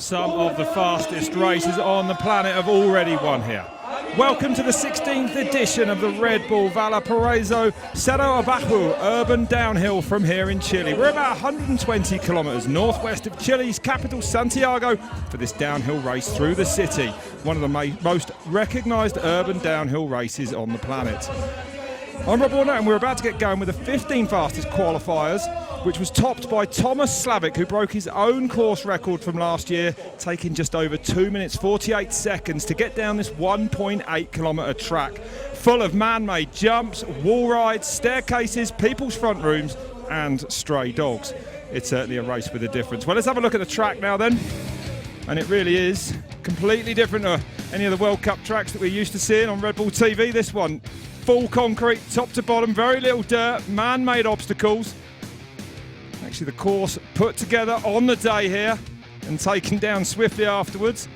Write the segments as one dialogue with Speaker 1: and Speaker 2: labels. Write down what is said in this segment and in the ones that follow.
Speaker 1: Some of the fastest races on the planet have already won here. Welcome to the 16th edition of the Red Bull Valparaiso Cerro Abajo urban downhill from here in Chile. We're about 120 kilometers northwest of Chile's capital, Santiago, for this downhill race through the city, one of the most recognized urban downhill races on the planet. I'm Rob Warner, and we're about to get going with the 15 fastest qualifiers, which was topped by Thomas Slavic, who broke his own course record from last year, taking just over 2 minutes 48 seconds to get down this 1.8 kilometre track full of man-made jumps, wall rides, staircases, people's front rooms and stray dogs. It's certainly a race with a difference. Well, let's have a look at the track now then. And it really is completely different to any of the World Cup tracks that we're used to seeing on Red Bull TV. This one, full concrete, top to bottom, very little dirt, man-made obstacles. Actually, the course put together on the day here and taken down swiftly afterwards.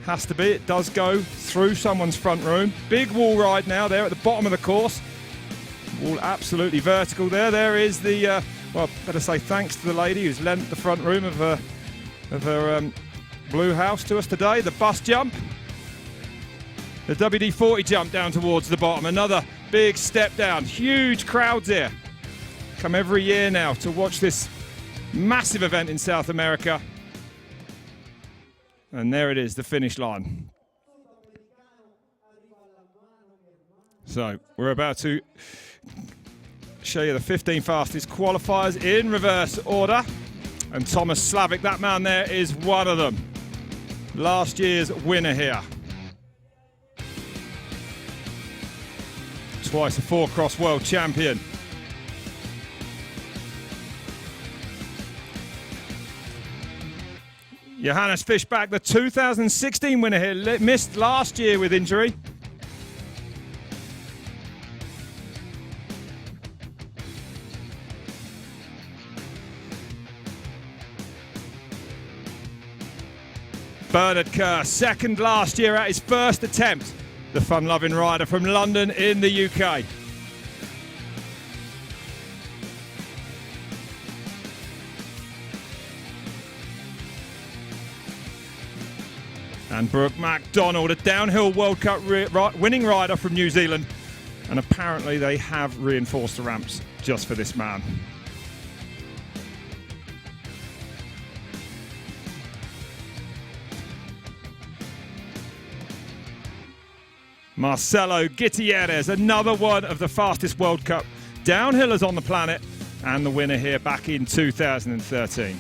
Speaker 1: Has to be, it does go through someone's front room. Big wall ride now there at the bottom of the course. Wall absolutely vertical there. There is the, well, better say thanks to the lady who's lent the front room of her blue house to us today. The bus jump. The WD-40 jump down towards the bottom. Another big step down. Huge crowds here. Come every year now to watch this massive event in South America. And there it is, the finish line. So we're about to show you the 15 fastest qualifiers in reverse order. And Thomas Slavic, that man there, is one of them. Last year's winner here. Twice a four-cross world champion. Johannes Fischbach, the 2016 winner here, missed last year with injury. Bernard Kerr, second last year at his first attempt. The fun-loving rider from London in the UK. And Burt Mcdonald, a downhill World Cup winning rider from New Zealand. And apparently they have reinforced the ramps just for this man. Marcela Gutierrez, another one of the fastest World Cup downhillers on the planet, and the winner here back in 2013.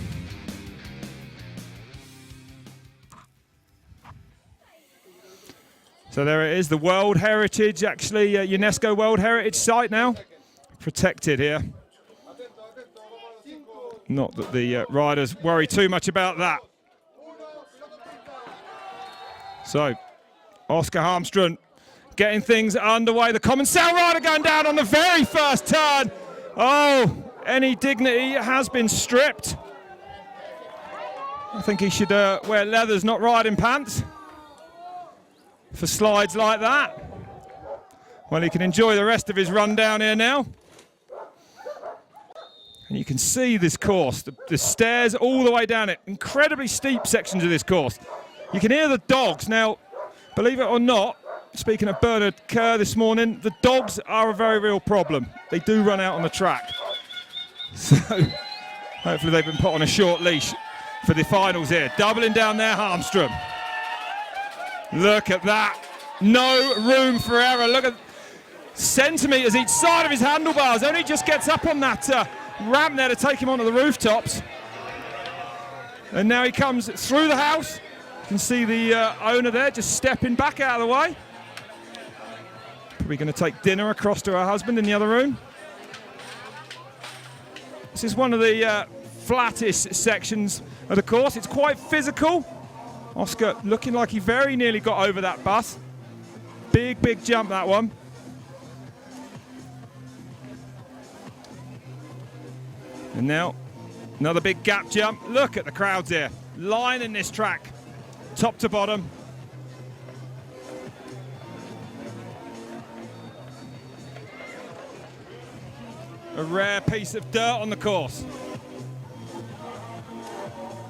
Speaker 1: So there it is, the World Heritage, actually UNESCO World Heritage site now, protected here. Not that the riders worry too much about that. So, Oscar Harmström getting things underway. The common cell rider going down on the very first turn. Oh, any dignity has been stripped. I think he should wear leathers, not riding pants, for slides like that. Well, he can enjoy the rest of his run down here now. And you can see this course, the stairs all the way down it. Incredibly steep sections of this course. You can hear the dogs. Now, believe it or not, speaking of Bernard Kerr this morning, the dogs are a very real problem. They do run out on the track. So hopefully they've been put on a short leash for the finals here. Doubling down there, Harmström. Look at that. No room for error. Look at centimetres each side of his handlebars. Only just gets up on that ramp there to take him onto the rooftops. And now he comes through the house. You can see the owner there just stepping back out of the way. Probably going to take dinner across to her husband in the other room. This is one of the flattest sections of the course. It's quite physical. Oscar looking like he very nearly got over that bus. Big, big jump, that one. And now, another big gap jump. Look at the crowds here, lining this track, top to bottom. A rare piece of dirt on the course.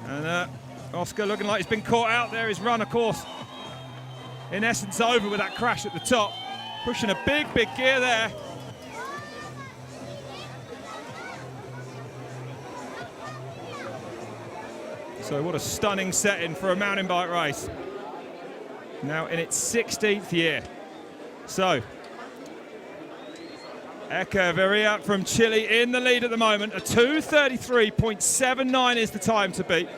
Speaker 1: And Oscar looking like he's been caught out there. His run, of course, in essence over with that crash at the top. Pushing a big, big gear there. So what a stunning setting for a mountain bike race. Now in its 16th year. So, Echeverria from Chile in the lead at the moment. A 2:33.79 is the time to beat.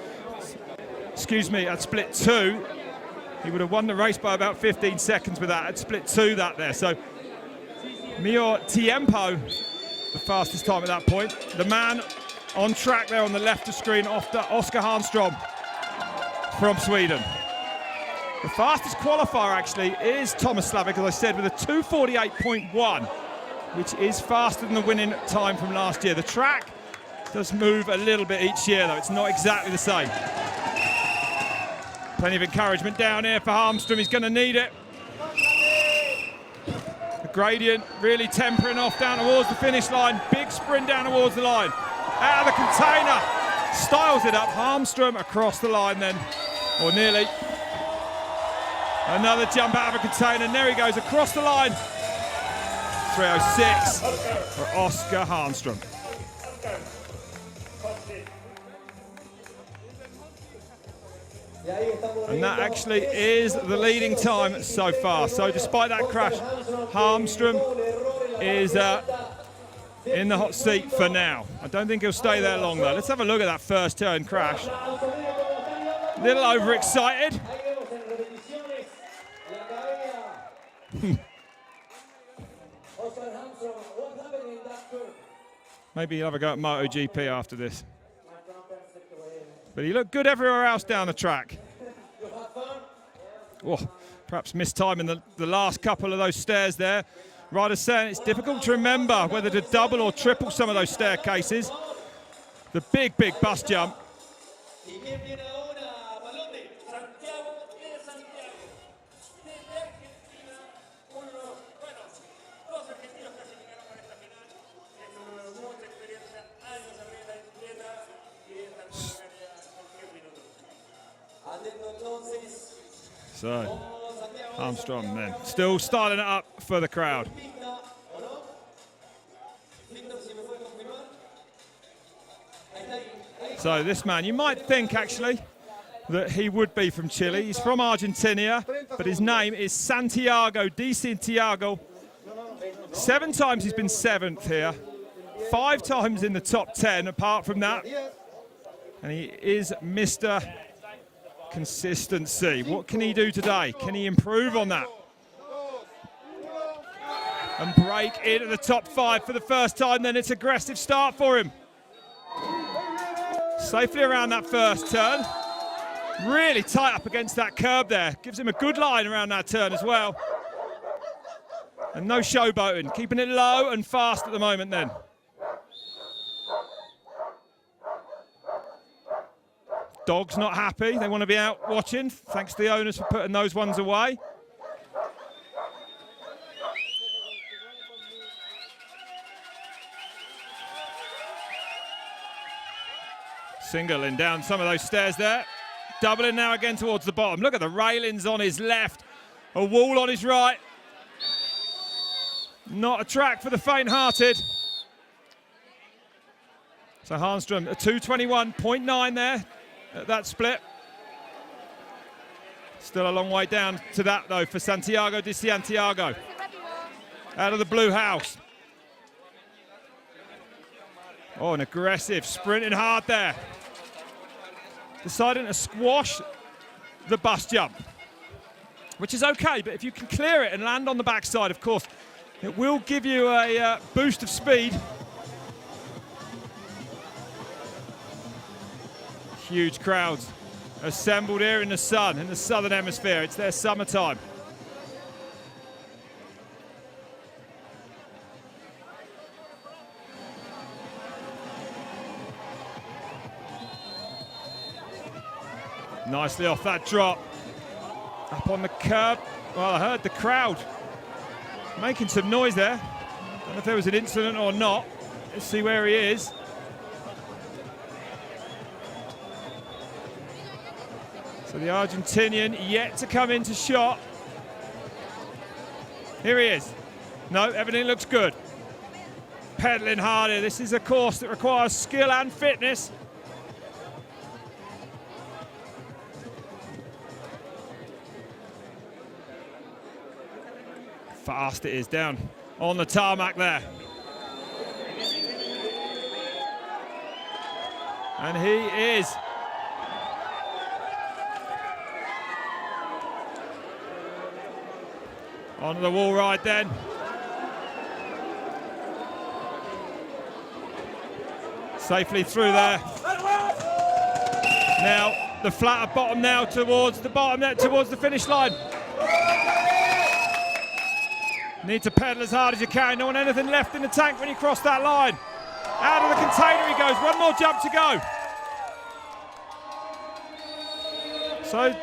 Speaker 1: Excuse me, at split 2. He would have won the race by about 15 seconds with that. At split 2 that there. So, Mio Tiempo, the fastest time at that point. The man on track there on the left of screen, Oscar Hernström from Sweden. The fastest qualifier actually is Thomas Slavik, as I said, with a 2:48.1, which is faster than the winning time from last year. The track does move a little bit each year though, it's not exactly the same. Plenty of encouragement down here for Hernström, he's going to need it. The gradient really tempering off down towards the finish line, big sprint down towards the line. Out of the container, styles it up, Hernström across the line then, or nearly. Another jump out of a container, and there he goes across the line. 3:06 for Oscar Hernström. And that actually is the leading time so far. So despite that crash, Hernström is in the hot seat for now. I don't think he'll stay there long though. Let's have a look at that first turn crash. A little overexcited. Maybe he'll have a go at MotoGP after this. But he looked good everywhere else down the track. Oh, perhaps missed time in the last couple of those stairs there. Riders saying it's difficult to remember whether to double or triple some of those staircases. The big, big bus jump. So, Hernström then, still styling it up for the crowd. So this man, you might think actually that he would be from Chile. He's from Argentina, but his name is Santiago de Santiago. 7 times he's been 7th here, 5 times in the top 10 apart from that. And he is Mr. Consistency. What can he do today? Can he improve on that? And break into the top 5 for the first time, then it's aggressive start for him. Safely around that first turn. Really tight up against that curb there. Gives him a good line around that turn as well. And no showboating. Keeping it low and fast at the moment then. Dog's not happy. They want to be out watching. Thanks to the owners for putting those ones away. Singling down some of those stairs there. Doubling now again towards the bottom. Look at the railings on his left. A wall on his right. Not a track for the faint-hearted. So Hernström, a 2:21.9 there at that split. Still a long way down to that though for Santiago de Santiago. Out of the blue house. Oh, an aggressive, sprinting hard there. Deciding to squash the bus jump, which is okay, but if you can clear it and land on the backside, of course, it will give you a boost of speed. Huge crowds assembled here in the sun, in the southern hemisphere. It's their summertime. Nicely off that drop. Up on the curb. Well, I heard the crowd making some noise there. Don't know if there was an incident or not. Let's see where he is. So the Argentinian yet to come into shot. Here he is. No, everything looks good. Pedaling hard here. This is a course that requires skill and fitness. Fast it is down on the tarmac there. And he is. Onto the wall ride then. Safely through there. Now the flatter bottom now towards the bottom there, towards the finish line. Need to pedal as hard as you can. Don't want anything left in the tank when you cross that line. Out of the container he goes. One more jump to go. So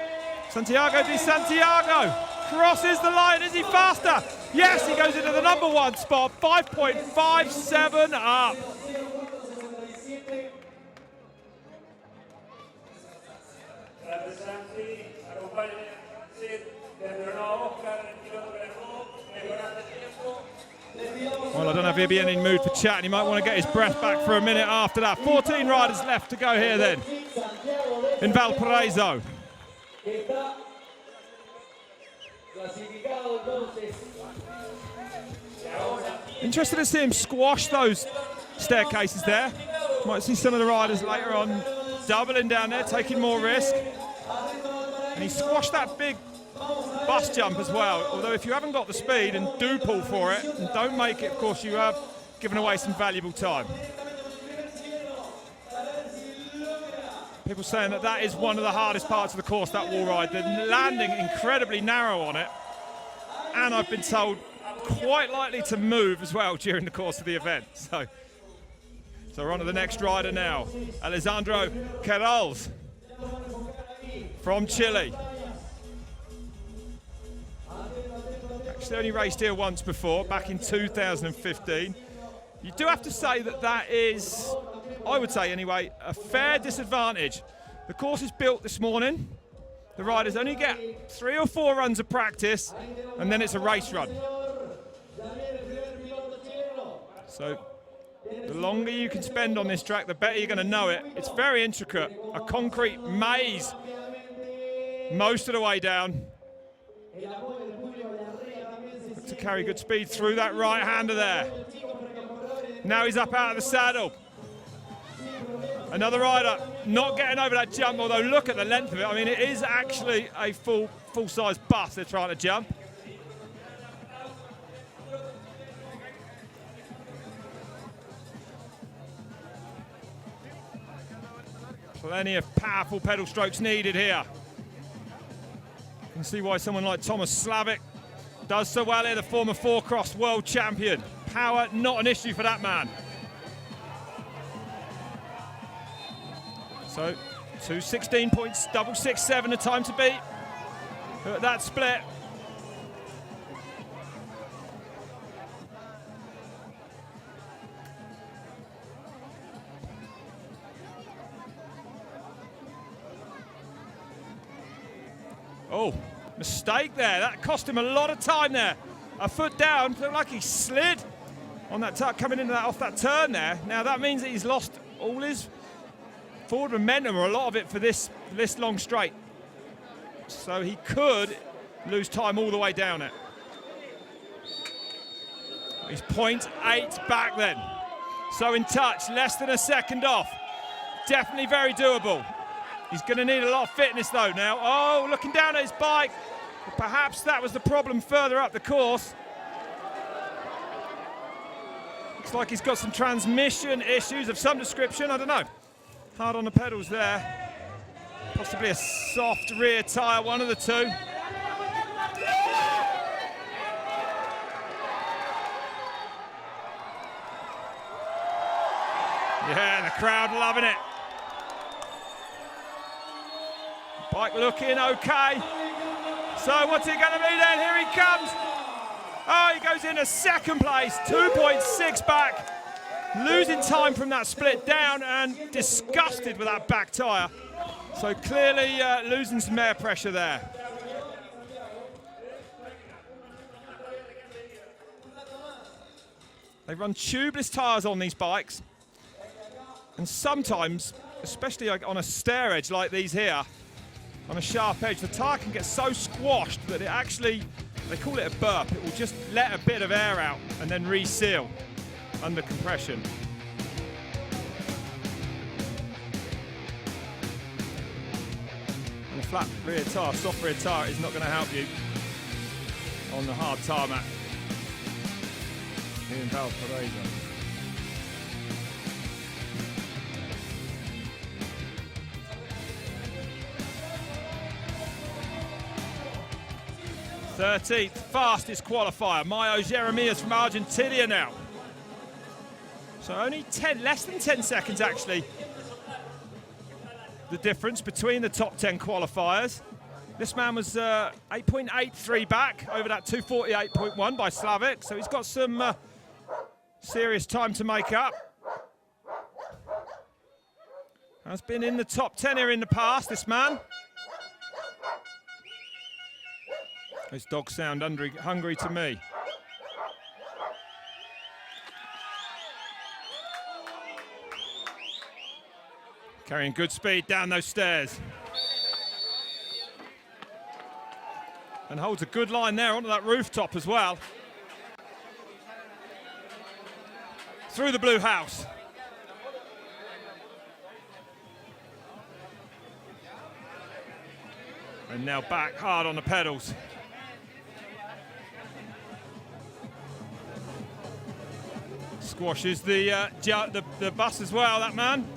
Speaker 1: Santiago de Santiago crosses the line. Is he faster? Yes, he goes into the number one spot. 5.57 up. Well, I don't know if he'll be in any mood for chatting. He might want to get his breath back for a minute after that. 14 riders left to go here then in Valparaiso. Interested to see him squash those staircases there. Might see some of the riders later on doubling down there, taking more risk. And he squashed that big bus jump as well, although if you haven't got the speed and do pull for it and don't make it, of course you have given away some valuable time. People saying that that is one of the hardest parts of the course, that wall ride. The landing incredibly narrow on it, and I've been told quite likely to move as well during the course of the event. So we're on to the next rider now, Alessandro Queiroz from Chile. Actually only raced here once before, back in 2015. You do have to say that that is, I would say anyway, a fair disadvantage. The course is built this morning. The riders only get 3 or 4 runs of practice, and then it's a race run. So the longer you can spend on this track, the better you're going to know it. It's very intricate, a concrete maze most of the way down. To carry good speed through that right-hander there. Now he's up out of the saddle. Another rider not getting over that jump, although look at the length of it. I mean, it is actually a full-size bus they're trying to jump. Plenty of powerful pedal strokes needed here. You can see why someone like Thomas Slavic does so well here, the former 4-cross world champion. Power, not an issue for that man. So, 2:16.667 the time to beat. At that split. Oh, mistake there. That cost him a lot of time there. A foot down, looked like he slid on that coming into that off that turn there. Now that means that he's lost all his forward momentum, or a lot of it, for this long straight. So he could lose time all the way down it. He's 0.8 back then. So in touch, less than a second off. Definitely very doable. He's going to need a lot of fitness though now. Oh, looking down at his bike. Perhaps that was the problem further up the course. Looks like he's got some transmission issues of some description, I don't know. Hard on the pedals there. Possibly a soft rear tyre, one of the two. Yeah, the crowd loving it. Bike looking okay. So what's it going to be then? Here he comes. Oh, he goes into second place, 2.6 back. Losing time from that split down and disgusted with that back tyre. So clearly losing some air pressure there. They run tubeless tyres on these bikes. And sometimes, especially on a stair edge like these here, on a sharp edge, the tyre can get so squashed that it actually, they call it a burp, it will just let a bit of air out and then reseal under compression. And a flat rear tyre, soft rear tyre is not going to help you on the hard tarmac here in Valparaiso. '13th fastest qualifier, Mayo Jeremias from Argentina now. So only less than 10 seconds actually, the difference between the top 10 qualifiers. This man was 8.83 back over that 248.1 by Slavic, so he's got some serious time to make up. Has been in the top 10 here in the past, this man. Those dogs sound hungry to me. Carrying good speed down those stairs. And holds a good line there onto that rooftop as well. Through the blue house. And now back hard on the pedals. Squashes the bus as well, that man.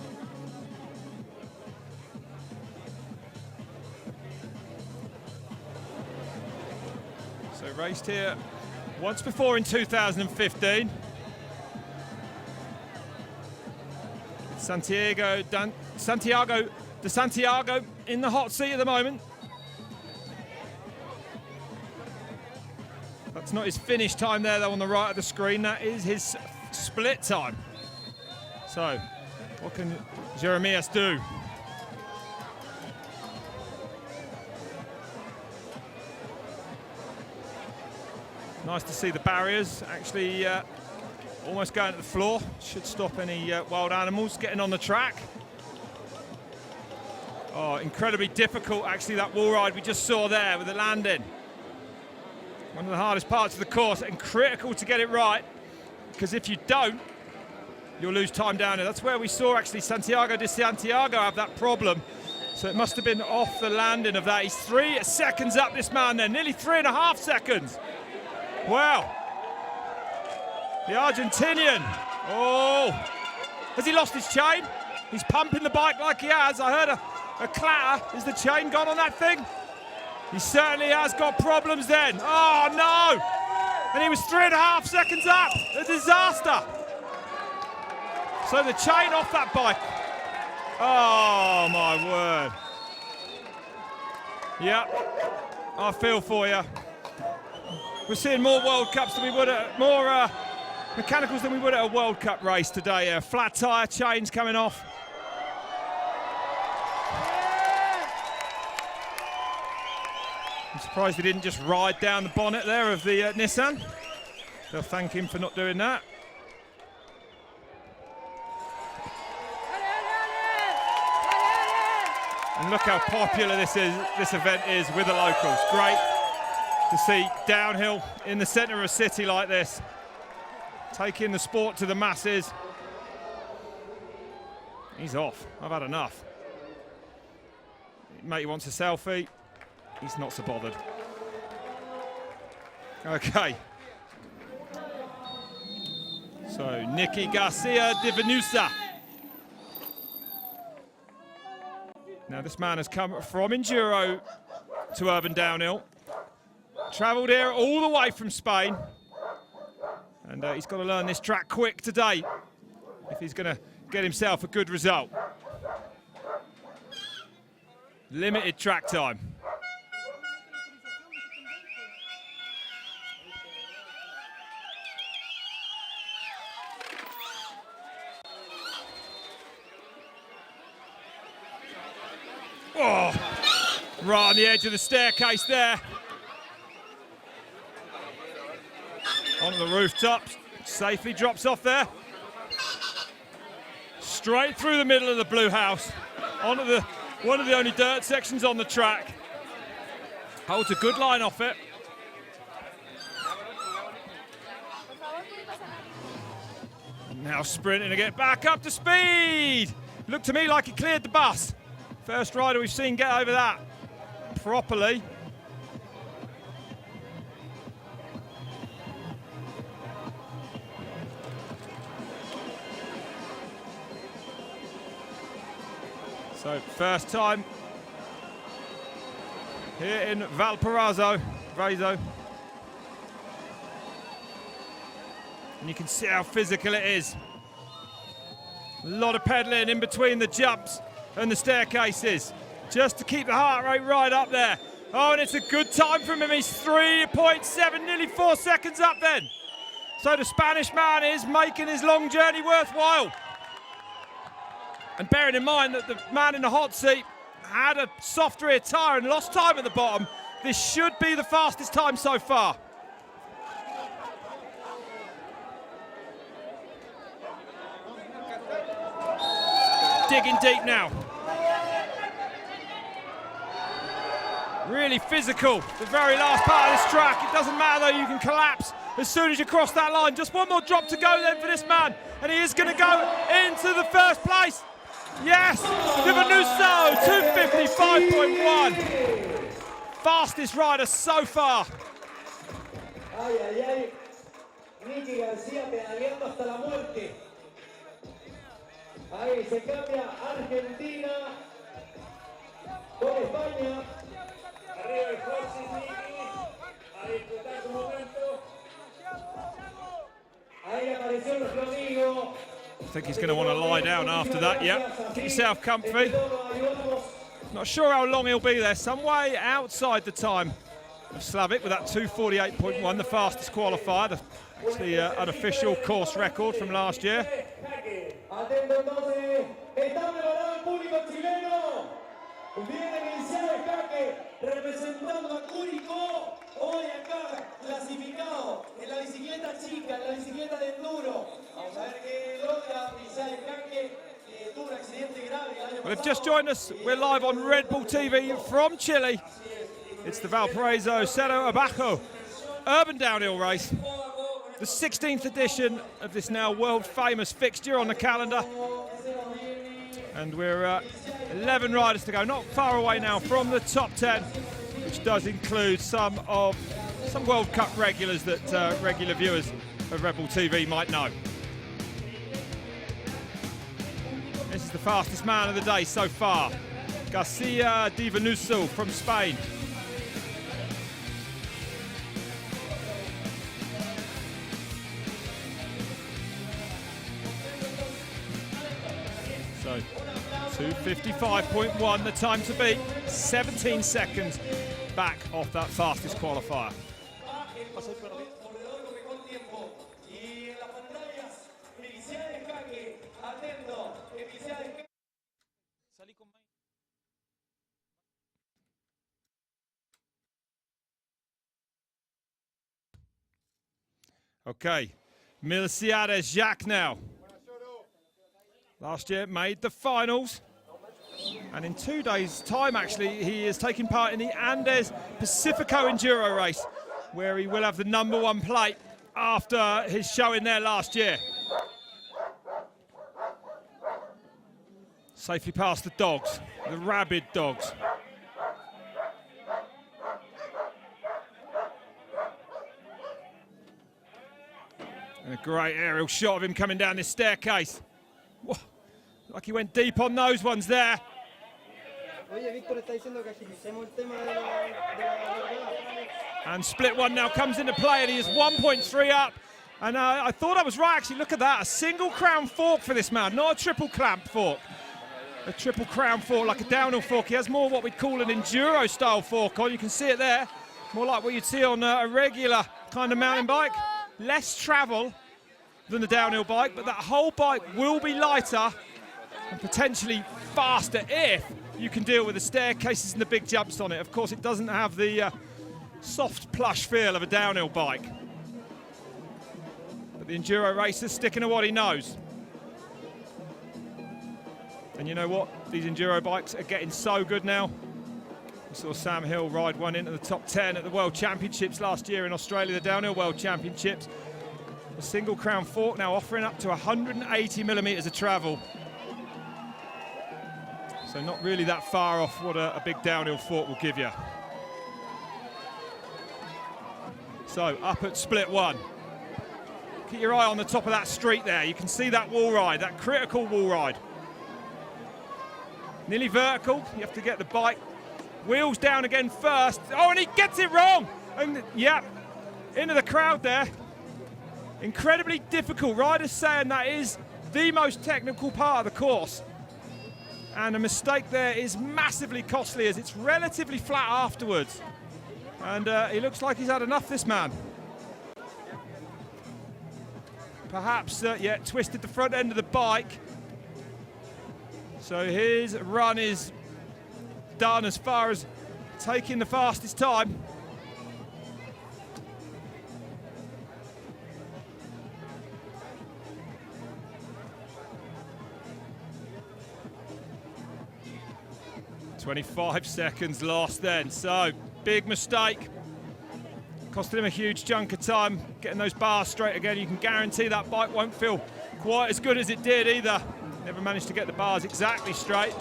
Speaker 1: So raced here once before in 2015. Santiago de Santiago in the hot seat at the moment. That's not his finish time there though on the right of the screen, that is his split time. So what can Jeremias do? Nice to see the barriers actually almost going to the floor. Should stop any wild animals getting on the track. Oh, incredibly difficult actually, that wall ride we just saw there with the landing. One of the hardest parts of the course, and critical to get it right, because if you don't, you'll lose time down here. That's where we saw actually Santiago de Santiago have that problem. So it must have been off the landing of that. He's 3 seconds up, this man there, nearly 3.5 seconds. Wow. The Argentinian. Oh, has he lost his chain? He's pumping the bike like he has. I heard a clatter. Is the chain gone on that thing? He certainly has got problems then. Oh no! And he was 3.5 seconds up. A disaster. So the chain off that bike. Oh my word. Yeah, I feel for you. We're seeing more World Cups than we would at more mechanicals than we would at a World Cup race today. Flat tyre, chains coming off. I'm surprised he didn't just ride down the bonnet there of the Nissan. They'll thank him for not doing that. And look how popular this event is with the locals. Great to see downhill in the centre of a city like this, taking the sport to the masses. He's off. I've had enough. Mate wants a selfie. He's not so bothered. Okay. So Nicky Garcia de Venusa. Now this man has come from Enduro to urban downhill. Travelled here all the way from Spain. And he's got to learn this track quick today if he's going to get himself a good result. Limited track time. Right on the edge of the staircase there. Onto the rooftops, safely drops off there. Straight through the middle of the blue house, onto one of the only dirt sections on the track. Holds a good line off it. Now sprinting to get back up to speed. Looked to me like he cleared the bus. First rider we've seen get over that properly. So first time here in Valparaiso. And you can see how physical it is. A lot of pedaling in between the jumps and the staircases, just to keep the heart rate right up there. Oh, and it's a good time from him. He's 3.7, nearly 4 seconds up then. So the Spanish man is making his long journey worthwhile. And bearing in mind that the man in the hot seat had a soft rear tyre and lost time at the bottom, this should be the fastest time so far. Digging deep now. Really physical, the very last part of this track. It doesn't matter though, you can collapse as soon as you cross that line. Just one more drop to go then for this man, and he is going to go into the first place. Yes, Divanuso, 2:55.1. Fastest rider so far.
Speaker 2: Ay, ay, ay. Nicky García pedaleando hasta la muerte. Ahí se cambia Argentina con España. Arriba el Forces, Nicky. A disfrutar su momento. Ahí apareció nuestro amigo.
Speaker 1: I think he's going to want to lie down after that, yeah. Get yourself comfy. Not sure how long he'll be there. Some way outside the time of Slavic with that 2:48.1, the fastest qualifier. It's the unofficial course record from last year.
Speaker 2: Atento entonces, está preparado el público chileno. Viene iniciado el jaque, representando a Curicó, hoy acá clasificado en la bicicleta chica, en la bicicleta de enduro. Vamos a ver qué logra iniciar el jaque. Tuvo un accidente grave el año
Speaker 1: Well, if just joined us, we're live on Red Bull TV from Chile. It's the Valparaiso Cerro Abajo urban downhill race. The 16th edition of this now world famous fixture on the calendar. And we're 11 riders to go, not far away now from the top 10, which does include some World Cup regulars that regular viewers of Red Bull TV might know. This is the fastest man of the day so far, Garcia Divanuso from Spain. So 2:55.1 the time to beat, 17 seconds back off that fastest qualifier. Okay, Milciades Jacques now. Last year made the finals, and in 2 days' time actually he is taking part in the Andes Pacifico Enduro race, where he will have the #1 plate after his showing there last year. Safely past the dogs, the rabid dogs. And a great aerial shot of him coming down this staircase. Whoa. Like he went deep on those ones there. And split one now comes into play, and he is 1.3 up. And I thought I was right, actually. Look at that, a single crown fork for this man, not a triple clamp fork. A triple crown fork, like a downhill fork. He has more what we'd call an enduro style fork on. You can see it there, more like what you'd see on a regular kind of mountain bike. Less travel than the downhill bike, but that whole bike will be lighter and potentially faster if you can deal with the staircases and the big jumps on it. Of course, it doesn't have the soft, plush feel of a downhill bike. But the enduro racer's sticking to what he knows. And you know what? These enduro bikes are getting so good now. We saw Sam Hill ride one into the top 10 at the World Championships last year in Australia, the Downhill World Championships. A single crown fork now offering up to 180 millimetres of travel. So not really that far off what a big downhill fork will give you. So up at split one. Keep your eye on the top of that street there. You can see that wall ride, that critical wall ride. Nearly vertical, you have to get the bike. Wheels down again first. Oh, and he gets it wrong. And yeah, into the crowd there. Incredibly difficult. Riders saying that is the most technical part of the course. And a mistake there is massively costly as it's relatively flat afterwards. And he looks like he's had enough, this man. Perhaps, yeah, twisted the front end of the bike. So his run is done as far as taking the fastest time. "25 seconds lost then, so big mistake. Costed him a huge chunk of time. Getting those bars straight again, you can guarantee that bike won't feel quite as good as it did either. Never managed to get the bars exactly straight.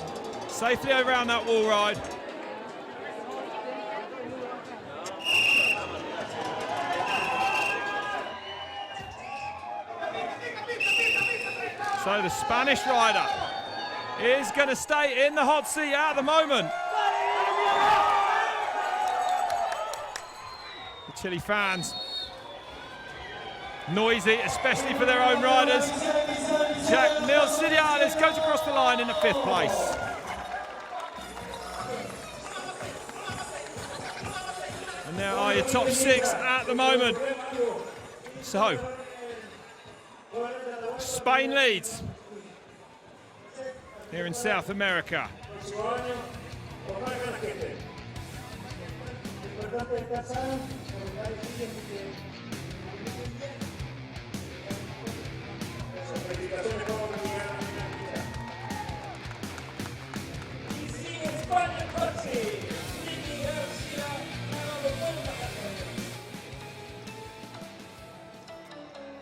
Speaker 1: Safely around that wall ride. So the Spanish rider is going to stay in the hot seat at the moment. The Chile fans, noisy, especially for their own riders. Jack Milciades goes across the line in the 5th place. And there are your top 6 at the moment. So, Spain leads here in South America.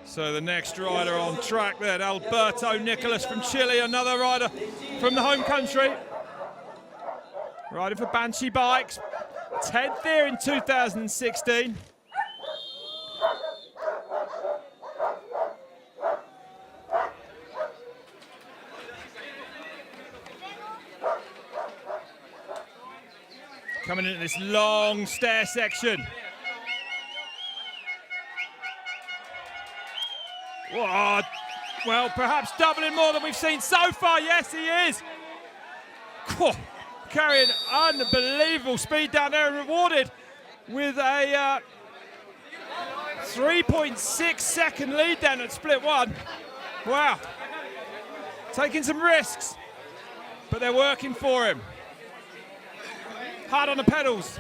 Speaker 1: So the next rider on track there, Alberto Nicolas from Chile, another rider from the home country. Riding for Banshee Bikes, 10th there in 2016. Coming into this long stair section. Whoa. Well, perhaps doubling more than we've seen so far. Yes, he is. Whoa. Carrying unbelievable speed down there and rewarded with a 3.6 second lead down at split one. Wow. Taking some risks, but they're working for him. Hard on the pedals.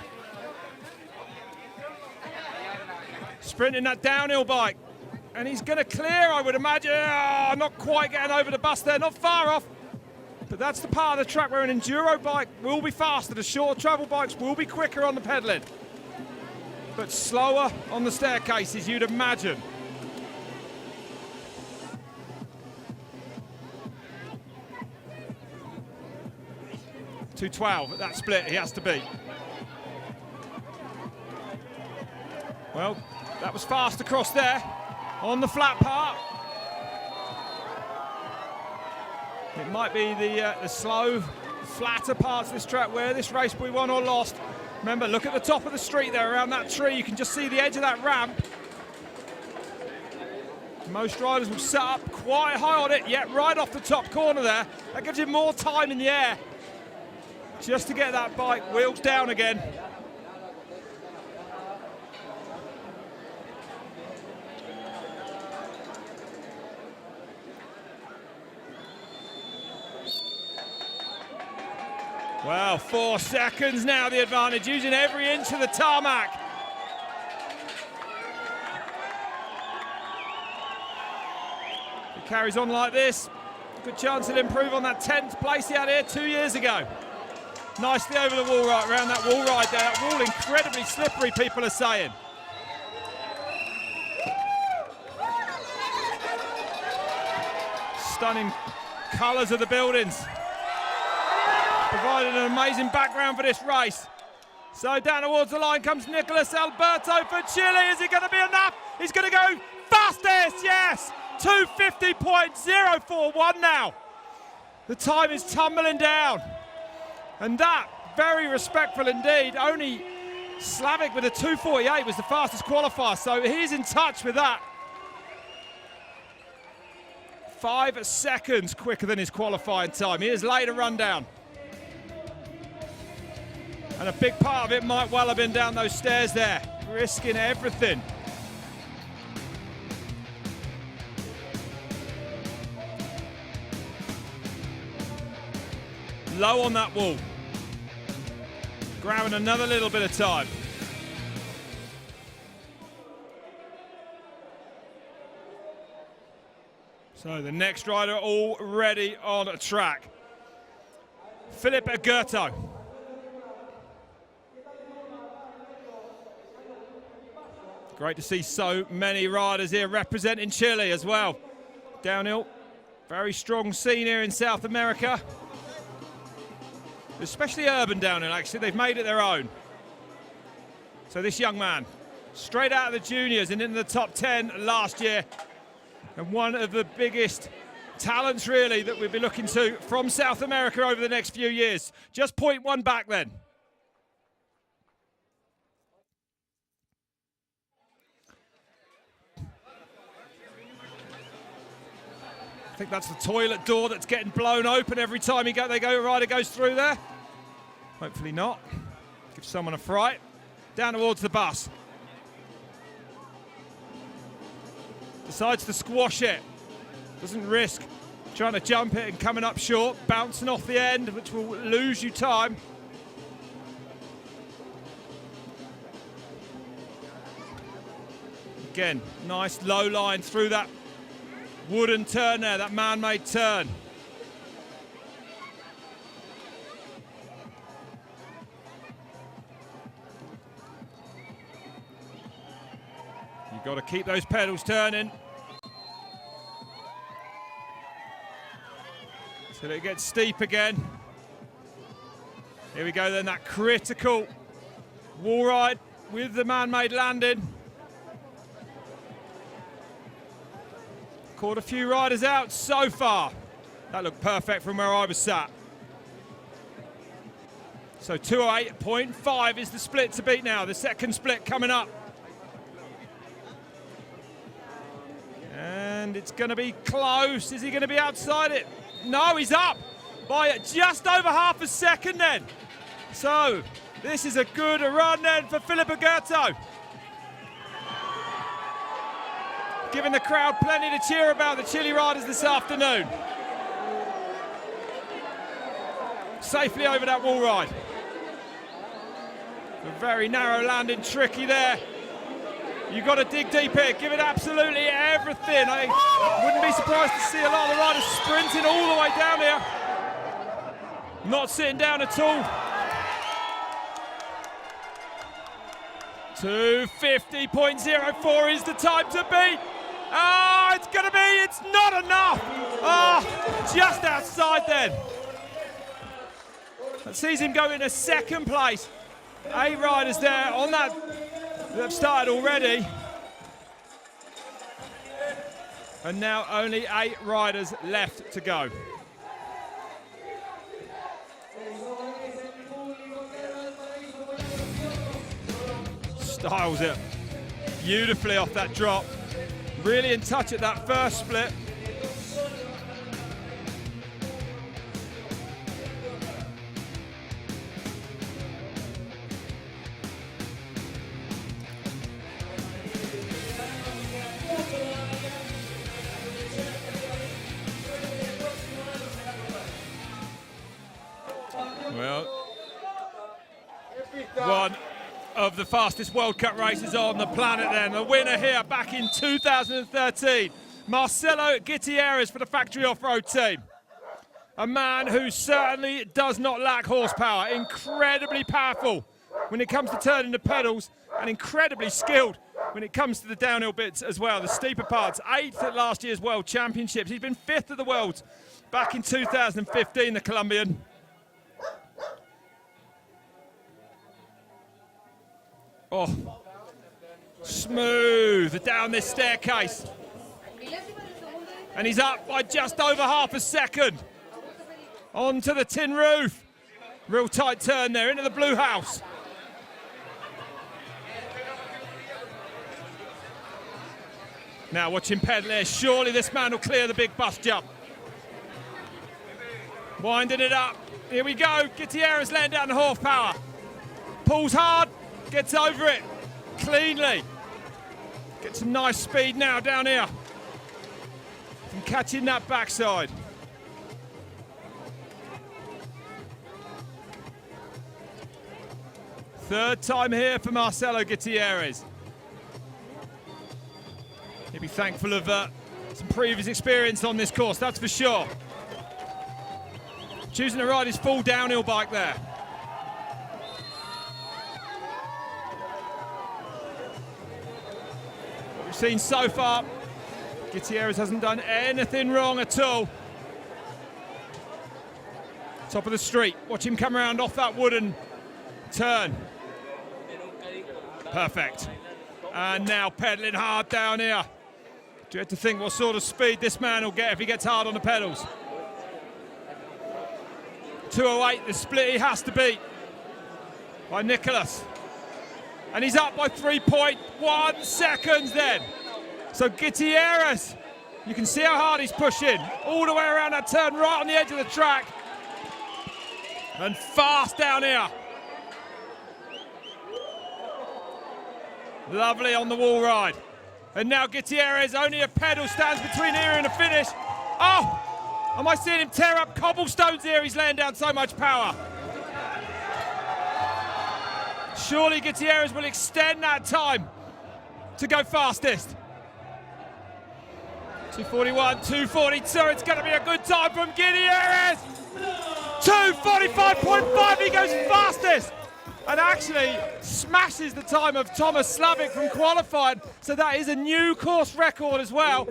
Speaker 1: Sprinting that downhill bike. And he's going to clear, I would imagine. Oh, not quite getting over the bus there, not far off. But that's the part of the track where an enduro bike will be faster. The short travel bikes will be quicker on the pedaling, but slower on the staircases, you'd imagine. .212 at that split, he has to beat. Well, that was fast across there on the flat part. It might be the slow, flatter parts of this track where this race will be won or lost. Remember, look at the top of the street there around that tree. You can just see the edge of that ramp. Most riders will set up quite high on it, yet right off the top corner there. That gives you more time in the air just to get that bike wheels down again. Well, 4 seconds now, the advantage, using every inch of the tarmac. If he carries on like this, good chance he'll improve on that 10th place he had here 2 years ago. Nicely over the wall right, around that wall right there. That wall incredibly slippery, people are saying. Stunning colours of the buildings. Provided an amazing background for this race. So down towards the line comes Nicolas Alberto for Chile. Is it going to be enough? He's going to go fastest, yes! 250.041 now. The time is tumbling down. And that, very respectful indeed. Only Slavic with a 2:48 was the fastest qualifier, so he's in touch with that. 5 seconds quicker than his qualifying time. Here's later rundown. And a big part of it might well have been down those stairs there, risking everything. Low on that wall. Grabbing another little bit of time. So the next rider already on track. Philip Agurto. Great to see so many riders here representing Chile as well. Downhill, very strong scene here in South America. Especially urban downhill, actually. They've made it their own. So this young man, straight out of the juniors and into the top 10 last year. And one of the biggest talents, really, that we'll be looking to from South America over the next few years. Just 0.1 back then. I think that's the toilet door that's getting blown open every time a rider goes through there. Hopefully not. Give someone a fright. Down towards the bus. Decides to squash it. Doesn't risk trying to jump it and coming up short, bouncing off the end, which will lose you time. Again, nice low line through that wooden turn there, that man-made turn. You've got to keep those pedals turning. Till it gets steep again. Here we go then, that critical wall ride with the man-made landing. Caught a few riders out so far. That looked perfect from where I was sat. So 208.5 is the split to beat now. The second split coming up. And it's going to be close. Is he going to be outside it? No, he's up by just over half a second then. So this is a good run then for Philip Agurto. Giving the crowd plenty to cheer about, the Chile riders this afternoon. Safely over that wall ride. A very narrow landing, tricky there. You've got to dig deep here, give it absolutely everything. I wouldn't be surprised to see a lot of the riders sprinting all the way down here. Not sitting down at all. 250.04 is the time to beat. Oh, it's going to be, it's not enough. Oh, just outside then. That sees him go into second place. 8 riders there on that have started already. And now only 8 riders left to go. Styles it beautifully off that drop. Really in touch at that first split. Well, One of the fastest World Cup races on the planet then. The winner here back in 2013, Marcela Gutierrez for the factory off-road team. A man who certainly does not lack horsepower, incredibly powerful when it comes to turning the pedals and incredibly skilled when it comes to the downhill bits as well, the steeper parts. 8th at last year's World Championships. He's been 5th at the Worlds back in 2015, the Colombian. Oh, smooth down this staircase. And he's up by just over half a second. Onto the tin roof. Real tight turn there, into the blue house. Now watch him pedal here. Surely this man will clear the big bus jump. Winding it up. Here we go. Gutierrez laying down the horsepower. Pulls hard. Gets over it cleanly. Gets some nice speed now down here from catching that backside. Third time here for Marcela Gutierrez. He'll be thankful of some previous experience on this course, that's for sure. Choosing to ride his full downhill bike there. What we've seen so far, Gutierrez hasn't done anything wrong at all. Top of the street, watch him come around off that wooden turn. Perfect. And now pedaling hard down here. Do you have to think what sort of speed this man will get if he gets hard on the pedals? 2:08, the split he has to beat by Nicolas. And he's up by 3.1 seconds then. So Gutierrez, you can see how hard he's pushing. All the way around that turn, right on the edge of the track. And fast down here. Lovely on the wall ride. And now Gutierrez, only a pedal stands between here and the finish. Oh, am I seeing him tear up cobblestones here? He's laying down so much power. Surely Gutierrez will extend that time to go fastest. 2:41, 2:42, it's going to be a good time from Gutierrez. 2:45.5, he goes fastest. And actually smashes the time of Thomas Slavic from Qualifier. So that is a new course record as well.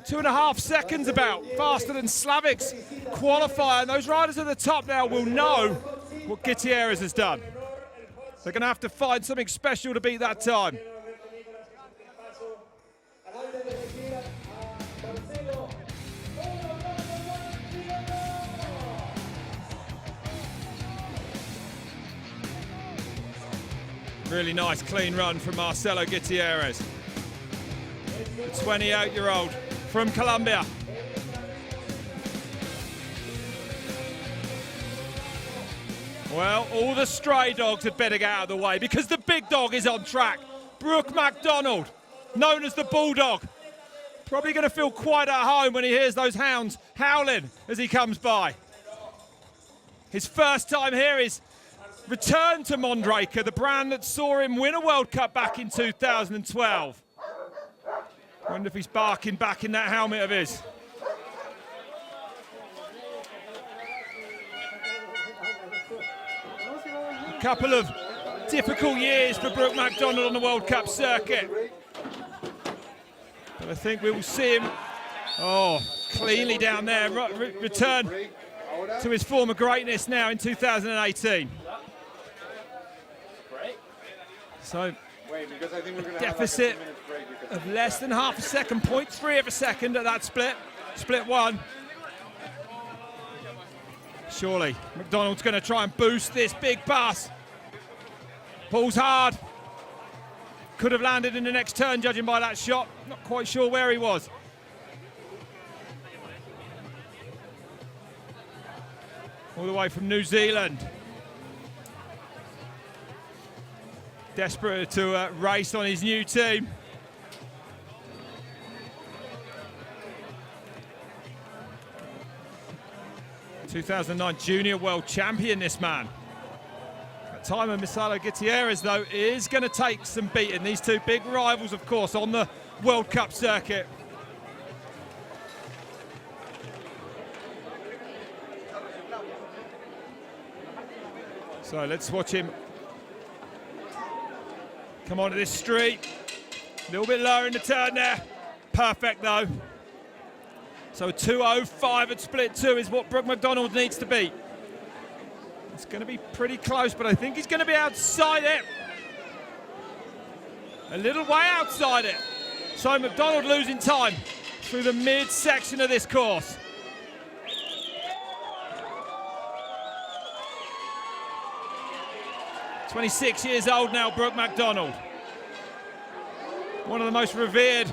Speaker 1: 2.5 seconds about, faster than Slavic's Qualifier. And those riders at the top now will know what Gutierrez has done. They're going to have to find something special to beat that time. Really nice, clean run from Marcela Gutierrez, the 28-year-old from Colombia. Well, all the stray dogs had better get out of the way because the big dog is on track. Burt Mcdonald, known as the Bulldog. Probably going to feel quite at home when he hears those hounds howling as he comes by. His first time here is return to Mondraker, the brand that saw him win a World Cup back in 2012. Wonder if he's barking back in that helmet of his. A couple of difficult years for Burt Mcdonald on the World Cup circuit. But I think we will see him, cleanly down there, return to his former greatness now in 2018. So, a deficit of less than half a second, 0.3 of a second at that split one. Surely, McDonald's going to try and boost this big bus. Pulls hard. Could have landed in the next turn, judging by that shot. Not quite sure where he was. All the way from New Zealand. Desperate to race on his new team. ...2009 Junior World Champion, this man. time of Marcela Gutierrez, though, is going to take some beating. These two big rivals, of course, on the World Cup circuit. So let's watch him come onto this street. A little bit lower in the turn there. Perfect, though. So 2:05 at split 2 is what Burt Mcdonald needs to beat. It's going to be pretty close, but I think he's going to be outside it. A little way outside it. So Mcdonald losing time through the mid-section of this course. "26 years old now, Burt Mcdonald. One of the most revered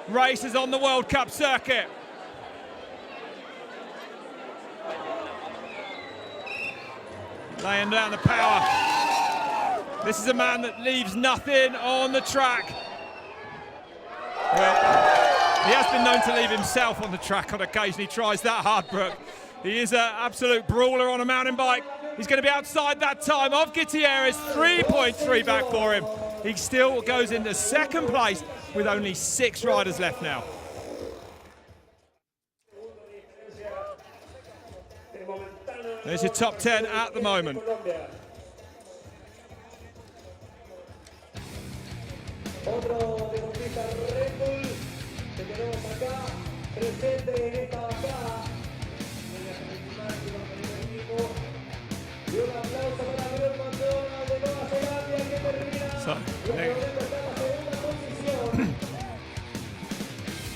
Speaker 1: racers on the World Cup circuit. Laying down the power. This is a man that leaves nothing on the track. Well, he has been known to leave himself on the track on occasion. He tries that hard, Brooke. He is an absolute brawler on a mountain bike. He's going to be outside that time of Gutierrez, 3.3 back for him. He still goes into second place with only 6 riders left now. There's your top 10 at the moment.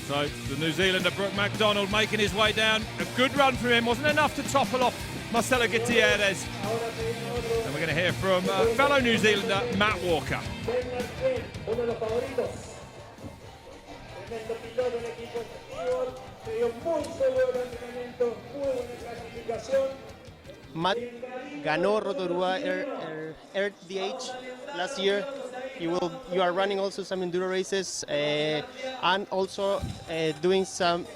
Speaker 1: So the New Zealander Burt Mcdonald making his way down. A good run from him, wasn't enough to topple off Marcela Gutierrez. And we're going to hear from fellow New Zealander Matt Walker.
Speaker 3: Matt ganó Rotorua RDH last year. You are running also some enduro races and also doing some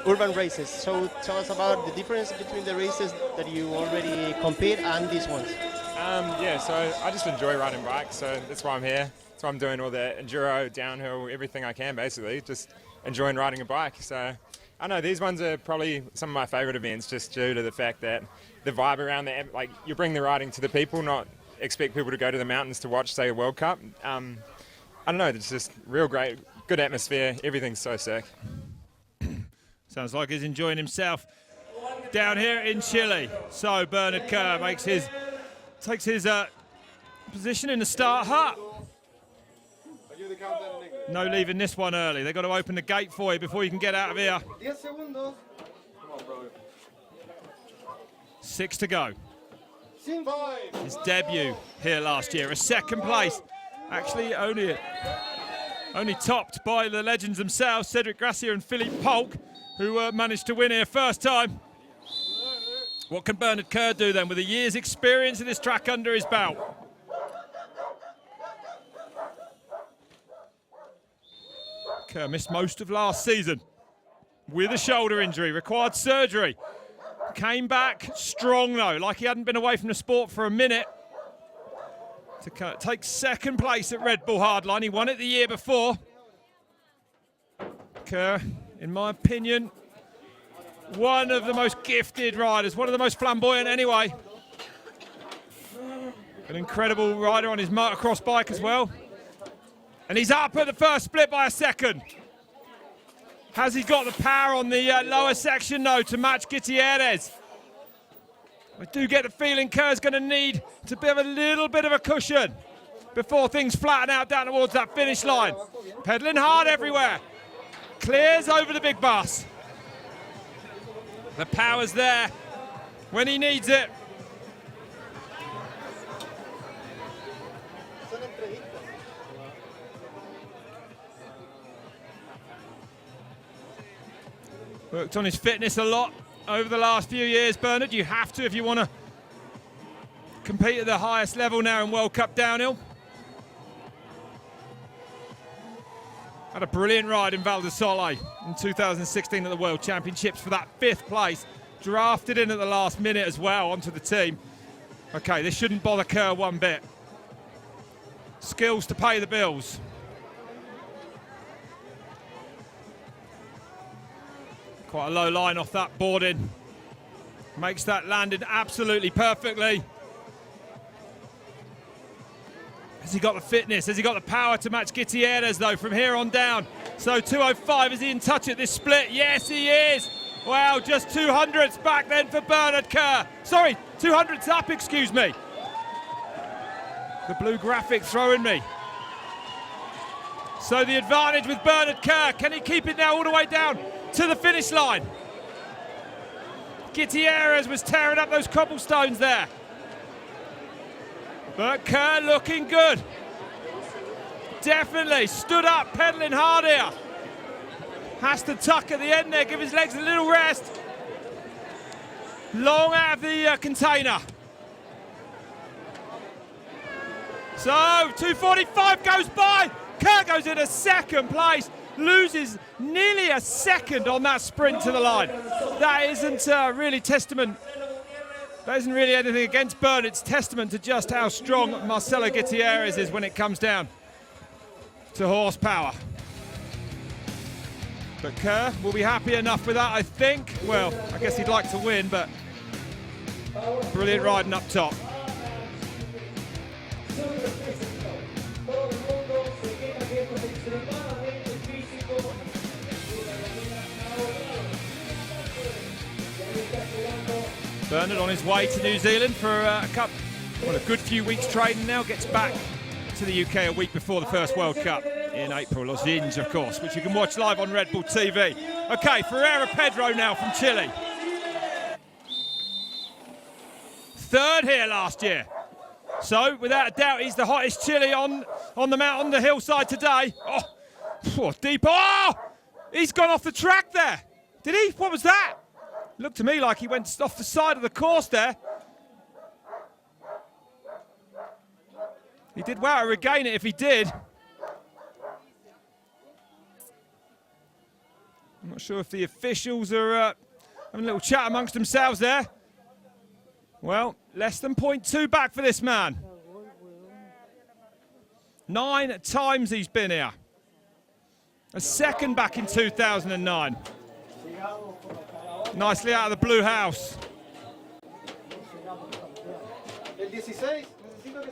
Speaker 3: urban races. So tell us about the difference between the races that you already compete and these ones.
Speaker 4: Yeah, so I just enjoy riding bikes, so that's why I'm here. That's why I'm doing all the enduro, downhill, everything I can basically, just enjoying riding a bike. So I know these ones are probably some of my favourite events just due to the fact that the vibe around the, like, you bring the riding to the people, not expect people to go to the mountains to watch, say, a World Cup. I don't know, it's just real great, good atmosphere, everything's so sick.
Speaker 1: Sounds like he's enjoying himself down here in Chile. So Bernard Kerr takes his position in the start hut. No leaving this one early. They've got to open the gate for you before you can get out of here. 6 to go. His debut here last year, a second place. Actually only topped by the legends themselves, Cedric Gracia and Philippe Polk, who managed to win here first time. What can Bernard Kerr do then with a year's experience of this track under his belt? Kerr missed most of last season with a shoulder injury, required surgery. Came back strong though, like he hadn't been away from the sport for a minute. To take second place at Red Bull Hardline. He won it the year before. Kerr, in my opinion, one of the most gifted riders, one of the most flamboyant anyway. An incredible rider on his motocross bike as well. And he's up at the first split by a second. Has he got the power on the lower section, though, to match Gutierrez? I do get the feeling Kerr's going to need to have a little bit of a cushion before things flatten out down towards that finish line. Pedaling hard everywhere. Clears over the big bus. The power's there when he needs it. Worked on his fitness a lot over the last few years, Bernard. You have to if you want to compete at the highest level now in World Cup downhill. Had a brilliant ride in Val di Sole in 2016 at the World Championships for that 5th place. Drafted in at the last minute as well onto the team. Okay, this shouldn't bother Kerr one bit. Skills to pay the bills. Quite a low line off that boarding. Makes that landing absolutely perfectly. Has he got the fitness? Has he got the power to match Gutierrez, though, from here on down? So 205, is he in touch at this split? Yes, he is. Wow, just 200ths back then for Bernard Kerr. Sorry, 200ths up, excuse me. The blue graphic throwing me. So the advantage with Bernard Kerr. Can he keep it now all the way down to the finish line? Gutierrez was tearing up those cobblestones there. But Kerr looking good. Definitely stood up, pedaling hard here. Has to tuck at the end there, give his legs a little rest. Long out of the container. So 2:45 goes by. Kerr goes into second place. Loses nearly a second on that sprint to the line. That isn't really testament. That isn't really anything against Burt. It's testament to just how strong Marcela Gutierrez is when it comes down to horsepower. But Kerr will be happy enough with that, I think. Well, I guess he'd like to win, but brilliant riding up top. Bernard on his way to New Zealand for a good few weeks training now. Gets back to the UK a week before the first World Cup in April. Los Angeles, of course, which you can watch live on Red Bull TV. Okay, Ferreira Pedro now from Chile. Third here last year. So, without a doubt, he's the hottest Chile on the mountain, the hillside today. Oh, deep. Oh! He's gone off the track there. Did he? What was that? Looked to me like he went off the side of the course there. He did well to regain it if he did. I'm not sure if the officials are having a little chat amongst themselves there. Well, less than 0.2 back for this man. 9 times he's been here. A second back in 2009. Nicely out of the blue house.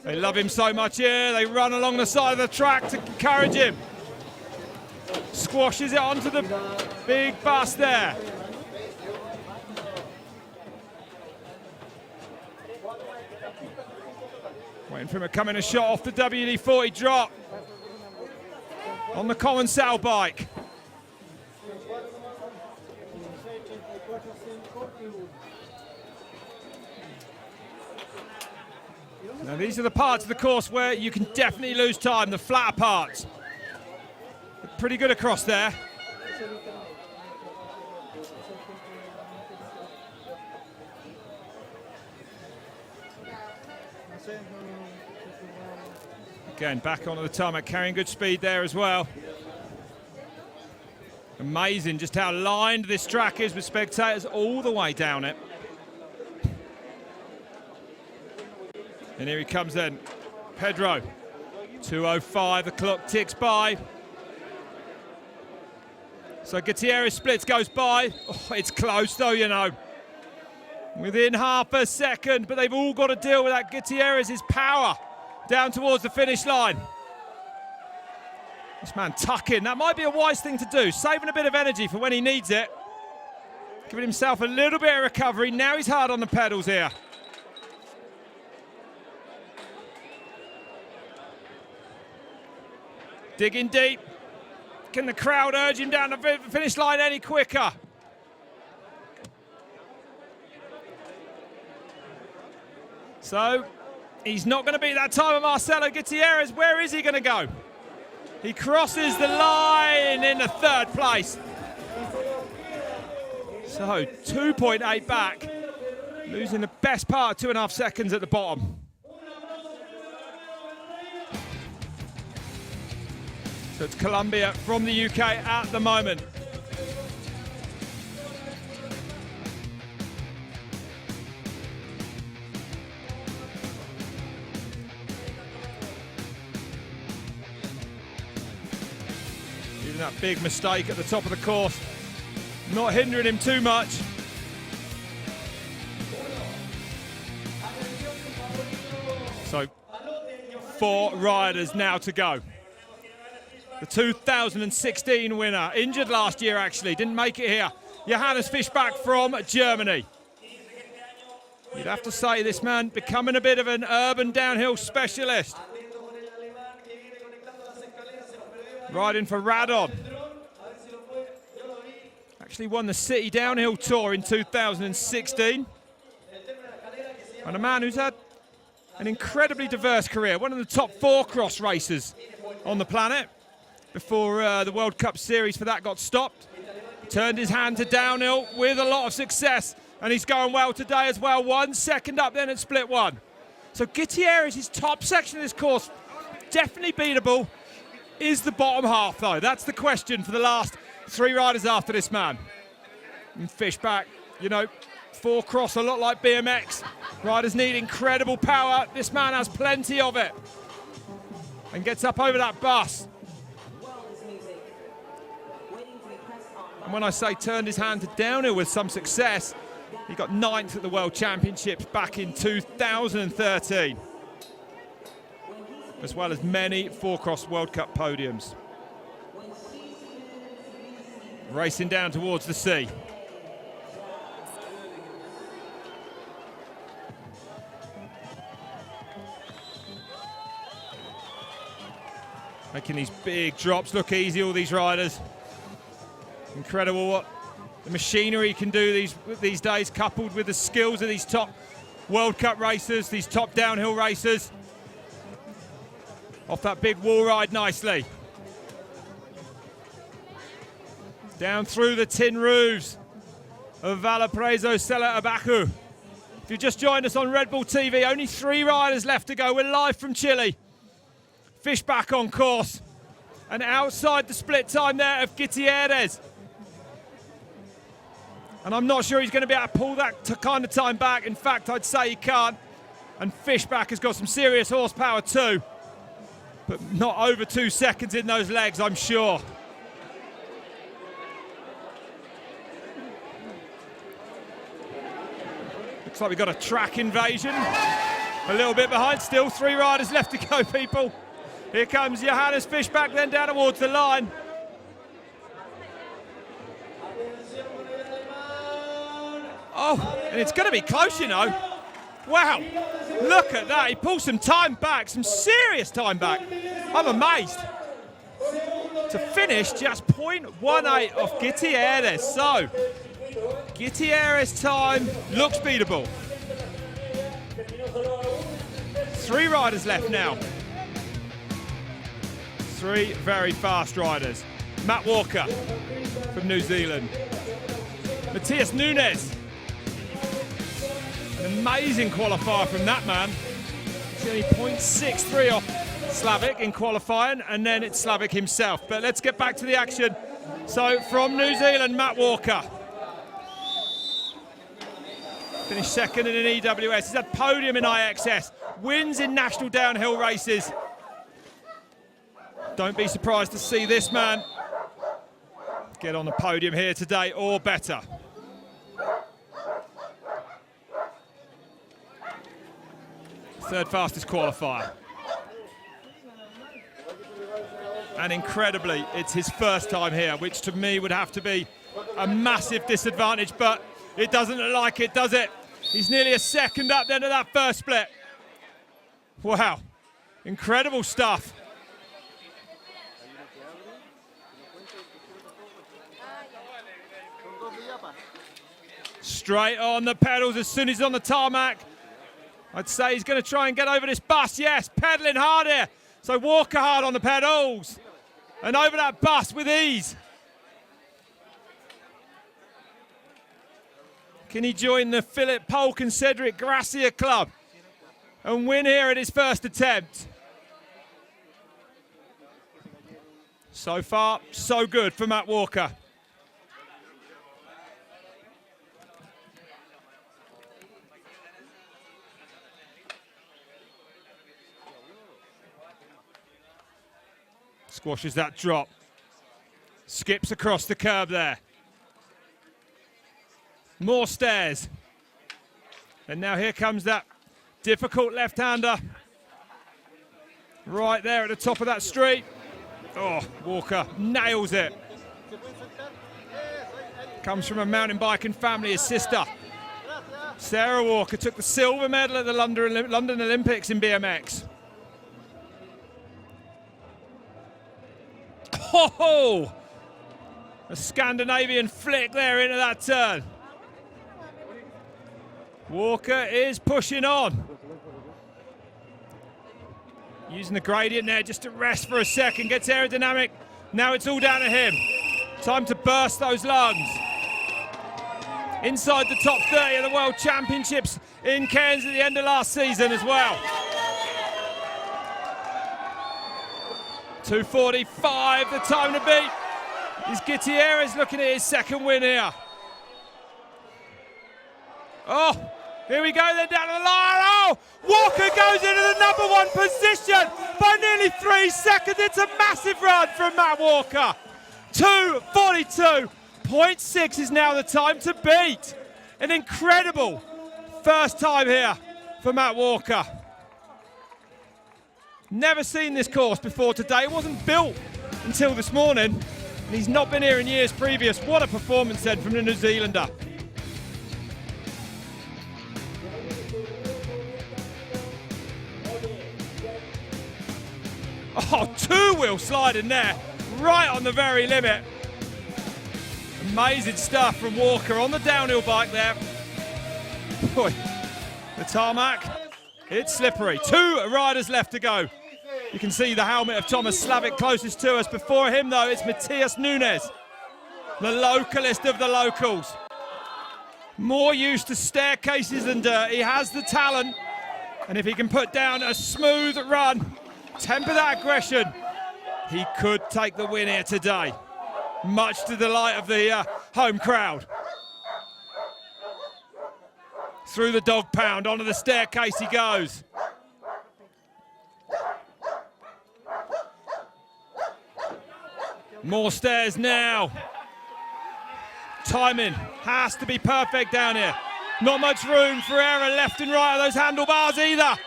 Speaker 1: They love him so much here. They run along the side of the track to encourage him. Squashes it onto the big bus there. Waiting for him to come in a shot off the WD-40 drop on the common saddle bike. Now these are the parts of the course where you can definitely lose time, the flatter parts. Pretty good across there. Again, back onto the tarmac, carrying good speed there as well. Amazing just how lined this track is with spectators all the way down it. And here he comes then, Pedro. 2:05, the clock ticks by. So Gutierrez splits, goes by. Oh, it's close though, you know. Within half a second, but they've all got to deal with that Gutierrez's power down towards the finish line. This man tucking, that might be a wise thing to do, saving a bit of energy for when he needs it. Giving himself a little bit of recovery. Now he's hard on the pedals here. Digging deep. Can the crowd urge him down the finish line any quicker? So, he's not going to beat that time of Marcelo Gutierrez. Where is he going to go? He crosses the line in the third place. So, 2.8 back. Losing the best part of 2.5 seconds at the bottom. So it's Colombia from the UK at the moment. that big mistake at the top of the course, not hindering him too much. So 4 riders now to go. The 2016 winner, injured last year actually, didn't make it here. Johannes Fischbach from Germany. You'd have to say this man becoming a bit of an urban downhill specialist. Riding for Radon. Actually won the City Downhill Tour in 2016. And a man who's had an incredibly diverse career. One of the top 4 cross racers on the planet before the World Cup series for that got stopped. Turned his hand to downhill with a lot of success. And he's going well today as well. 1 second up then at split 1. So Gutierrez, his top section of this course, definitely beatable. Is the bottom half though? That's the question for the last 3 riders after this man. And Fischbach, you know, 4 cross a lot like BMX. Riders need incredible power. This man has plenty of it. And gets up over that bus. And when I say turned his hand to downhill with some success, he got 9th at the World Championships back in 2013. As well as many 4-cross World Cup podiums. Racing down towards the sea. Making these big drops look easy, all these riders. Incredible what the machinery can do these days, coupled with the skills of these top World Cup racers, these top downhill racers. Off that big wall ride nicely. Down through the tin roofs of Valparaiso, Cerro, Abajo. If you just joined us on Red Bull TV, only 3 riders left to go. We're live from Chile. Fischbach on course. And outside the split time there of Gutierrez. And I'm not sure he's going to be able to pull that kind of time back. In fact, I'd say he can't. And Fischbach has got some serious horsepower too. But not over 2 seconds in those legs, I'm sure. Looks like we've got a track invasion. A little bit behind, still 3 riders left to go, people. Here comes Johannes Fischbach, then down towards the line. Oh, and it's going to be close, you know. Wow, look at that. He pulls some time back, some serious time back. I'm amazed. To finish just 0.18 off Gutierrez. So, Gutierrez time looks beatable. 3 riders left now. 3 very fast riders. Matt Walker from New Zealand. Matthias Nunes. An amazing qualifier from that man. It's only 0.63 off Slavic in qualifying, and then it's Slavic himself. But let's get back to the action. So from New Zealand, Matt Walker. Finished second in an EWS. He's had podium in IXS. Wins in national downhill races. Don't be surprised to see this man get on the podium here today or better. Third fastest qualifier. And incredibly, it's his first time here, which to me would have to be a massive disadvantage, but it doesn't look like it, does it? He's nearly a second up then to that first split. Wow, incredible stuff. Straight on the pedals as soon as he's on the tarmac. I'd say he's going to try and get over this bus. Yes, pedaling hard here. So Walker hard on the pedals. And over that bus with ease. Can he join the Philip Polk and Cedric Gracia club and win here at his first attempt? So far, so good for Matt Walker. Squashes that drop. Skips across the curb there. More stairs. And now here comes that difficult left-hander. Right there at the top of that street. Oh, Walker nails it. Comes from a mountain biking family. His sister, Sarah Walker, took the silver medal at the London Olympics in BMX. Oh, a Scandinavian flick there into that turn. Walker is pushing on. Using the gradient there just to rest for a second, gets aerodynamic. Now it's all down to him. Time to burst those lungs. Inside the top 30 of the World Championships in Cairns at the end of last season as well. 2:45, the time to beat. Is Gutierrez looking at his second win here. Oh, here we go, then down to the line. Oh, Walker goes into the number 1 position by nearly 3 seconds. It's a massive run from Matt Walker. 2:42.6 is now the time to beat. An incredible first time here for Matt Walker. Never seen this course before today. It wasn't built until this morning, and he's not been here in years previous. What a performance then from the New Zealander. Oh, 2-wheel slide in there, right on the very limit. Amazing stuff from Walker on the downhill bike there. Boy, the tarmac, it's slippery. 2 riders left to go. You can see the helmet of Thomas Slavic closest to us. Before him, though, it's Matthias Nunes, the localist of the locals. More used to staircases than dirt. He has the talent, and if he can put down a smooth run, temper that aggression, he could take the win here today, much to the delight of the home crowd. Through the dog pound, onto the staircase he goes. More stairs now. Timing has to be perfect down here. Not much room for error left and right of those handlebars either.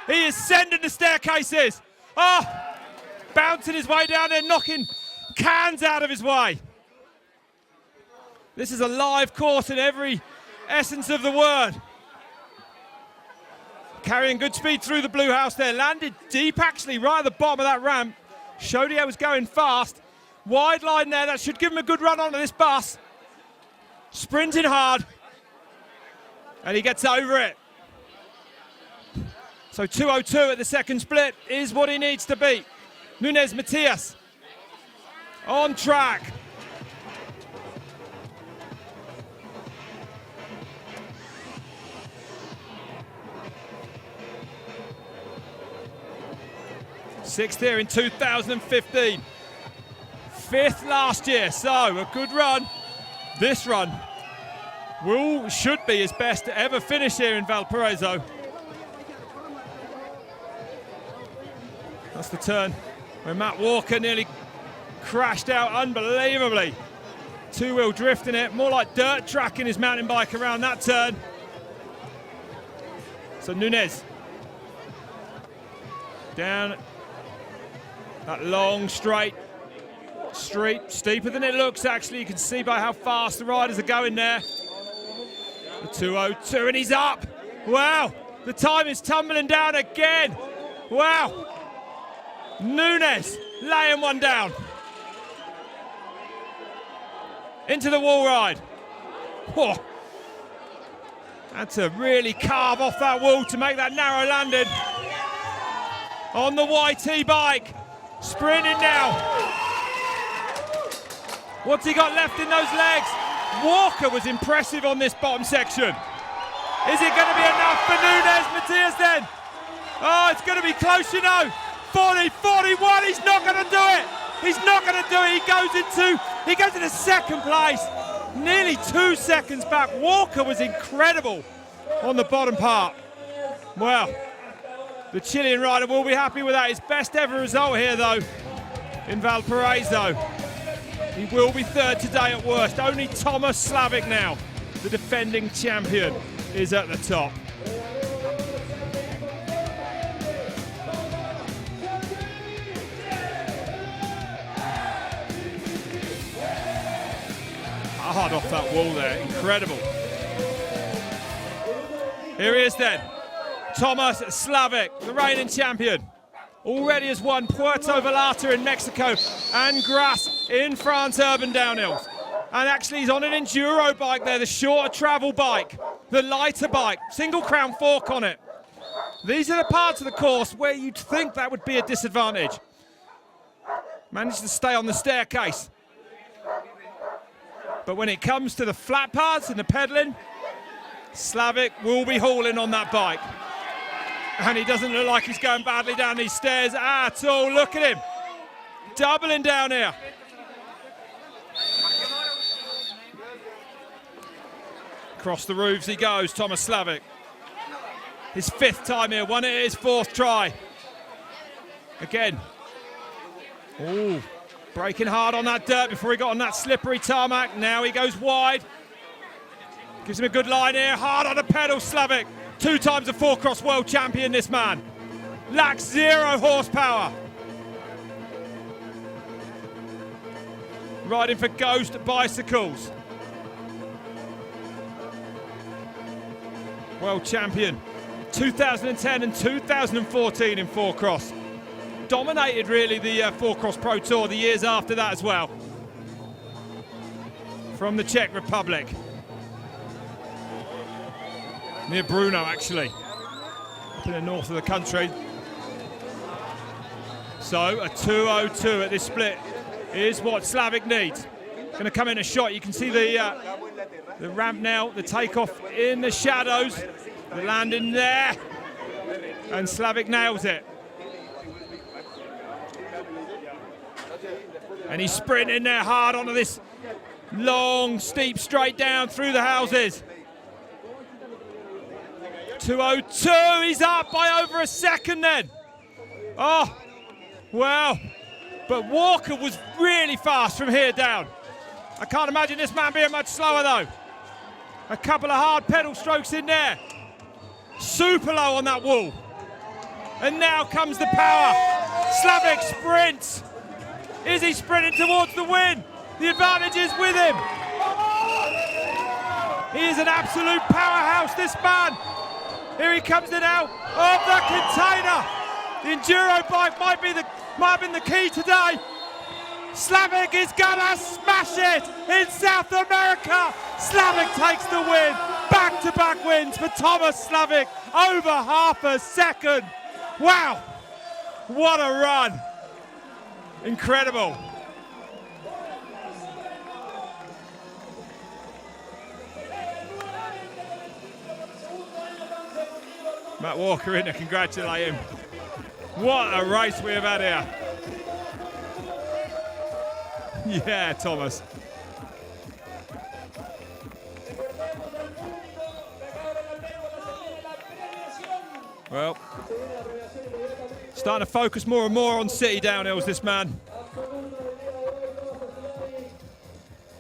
Speaker 1: He is sending the staircases. Oh, bouncing his way down there, knocking cans out of his way. This is a live course in every essence of the word. Carrying good speed through the blue house there. Landed deep actually, right at the bottom of that ramp. Showed he was going fast. Wide line there, that should give him a good run onto this bus. Sprinting hard. And he gets over it. So 2:02 at the second split is what he needs to beat. Nunes Matthias on track. Sixth here in 2015. 5th last year, so a good run. This run should be his best to ever finish here in Valparaiso. That's the turn where Matt Walker nearly crashed out unbelievably. 2-wheel drifting it, more like dirt tracking his mountain bike around that turn. So Nunes down that long straight street, steeper than it looks actually. You can see by how fast the riders are going there. The 2:02 and he's up. Wow, the time is tumbling down again. Wow, Nunes laying one down. Into the wall ride. Oh. Had to really carve off that wall to make that narrow landing. On the YT bike, sprinting now. What's he got left in those legs? Walker was impressive on this bottom section. Is it going to be enough for Nunes Matthias then? Oh, it's going to be close, you know. 40-41, he's not going to do it. He's not going to do it. He goes into second place. Nearly 2 seconds back. Walker was incredible on the bottom part. Well, the Chilean rider will be happy with that. His best ever result here, though, in Valparaiso. He will be third today at worst. Only Thomas Slavic now, the defending champion, is at the top. Hard off that wall there, incredible. Here he is then, Thomas Slavic, the reigning champion. Already has won Puerto Vallarta in Mexico and Grasse in France urban downhills. And actually he's on an enduro bike there, the shorter travel bike, the lighter bike, single crown fork on it. These are the parts of the course where you'd think that would be a disadvantage. Managed to stay on the staircase. But when it comes to the flat parts and the pedaling, Slavic will be hauling on that bike. And he doesn't look like he's going badly down these stairs at all. Look at him, doubling down here. Across the roofs he goes, Thomas Slavic. His 5th time here, won it at his 4th try. Again. Ooh, braking hard on that dirt before he got on that slippery tarmac. Now he goes wide. Gives him a good line here, hard on the pedal, Slavic. 2 times a 4-cross world champion, this man. Lacks 0 horsepower. Riding for Ghost Bicycles. World champion, 2010 and 2014 in 4-cross. Dominated really the 4-cross Pro Tour the years after that as well. From the Czech Republic. Near Brno actually, up in the north of the country. So a 2:02 at this split is what Slavic needs. Going to come in a shot, you can see the ramp now, the takeoff in the shadows, the landing there, and Slavic nails it. And he's sprinting there hard onto this long, steep straight down through the houses. 2:02, he's up by over a second then. Oh, wow. But Walker was really fast from here down. I can't imagine this man being much slower though. A couple of hard pedal strokes in there. Super low on that wall. And now comes the power. Slavic sprints. Is he sprinting towards the win? The advantage is with him. He is an absolute powerhouse, this man. Here he comes in out of the container. The enduro bike might have been the key today. Slavic is gonna smash it in South America. Slavic takes the win. Back-to-back wins for Thomas Slavic. Over half a second. Wow, what a run. Incredible. Matt Walker in to congratulate him. What a race we have had here. Yeah, Thomas. Well, starting to focus more and more on city downhills, this man.